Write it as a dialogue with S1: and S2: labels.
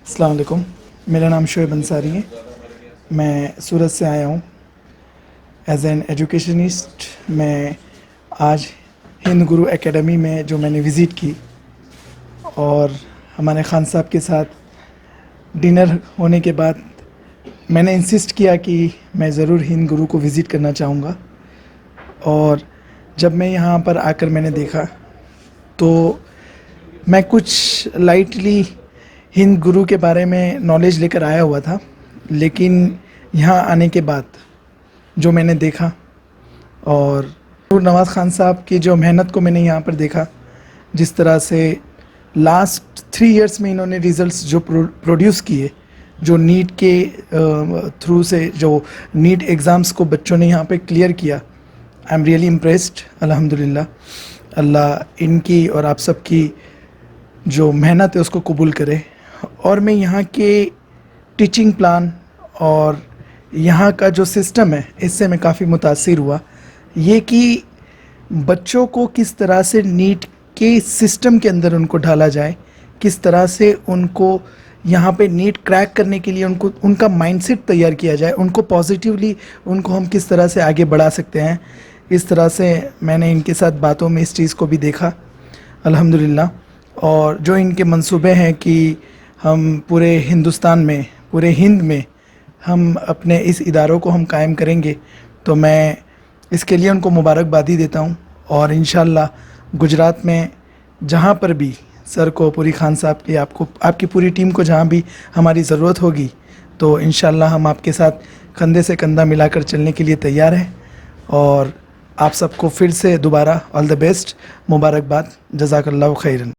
S1: السلام علیکم، میرا نام شعیب انصاری ہے۔ میں سورت سے آیا ہوں ایز این ایجوکیشنسٹ۔ میں آج ہند گرو اکیڈمی میں جو میں نے وزٹ کی اور ہمارے خان صاحب کے ساتھ ڈنر ہونے کے بعد میں نے انسسٹ کیا کہ میں ضرور ہند گرو کو وزٹ کرنا چاہوں گا۔ اور جب میں یہاں پر آ کر میں نے دیکھا تو میں کچھ لائٹلی ہند گرو کے بارے میں نالج لے کر آیا ہوا تھا، لیکن یہاں آنے کے بعد جو میں نے دیکھا اور نواز خان صاحب کی جو محنت کو میں نے یہاں پر دیکھا، جس طرح سے لاسٹ 3 ایئرس میں انہوں نے ریزلٹس جو پروڈیوس کیے، جو نیٹ کے تھرو سے جو نیٹ ایگزامس کو بچوں نے یہاں پہ کلیئر کیا، آئی ایم ریئلی امپریسڈ۔ الحمدللہ، اللہ ان کی اور آپ سب کی جو محنت ہے اس کو قبول کرے۔ اور میں یہاں کے ٹیچنگ پلان اور یہاں کا جو سسٹم ہے اس سے میں کافی متاثر ہوا، یہ کہ بچوں کو کس طرح سے نیٹ کے سسٹم کے اندر ان کو ڈھالا جائے، کس طرح سے ان کو یہاں پہ نیٹ کریک کرنے کے لیے ان کا مائنڈ سیٹ تیار کیا جائے، ان کو پازیٹیولی ان کو ہم کس طرح سے آگے بڑھا سکتے ہیں۔ اس طرح سے میں نے ان کے ساتھ باتوں میں اس چیز کو بھی دیکھا الحمدللہ۔ اور جو ان کے منصوبے ہیں کہ ہم پورے ہندوستان میں، پورے ہند میں ہم اپنے اس اداروں کو ہم قائم کریں گے، تو میں اس کے لیے ان کو مبارکبادی دیتا ہوں۔ اور انشاءاللہ گجرات میں جہاں پر بھی سر کو، پوری خان صاحب کی، آپ کی پوری ٹیم کو جہاں بھی ہماری ضرورت ہوگی تو انشاءاللہ ہم آپ کے ساتھ کندھے سے کندھا ملا کر چلنے کے لیے تیار ہیں۔ اور آپ سب کو پھر سے دوبارہ آل دا بیسٹ، مبارکباد، جزاک اللہ خیرن۔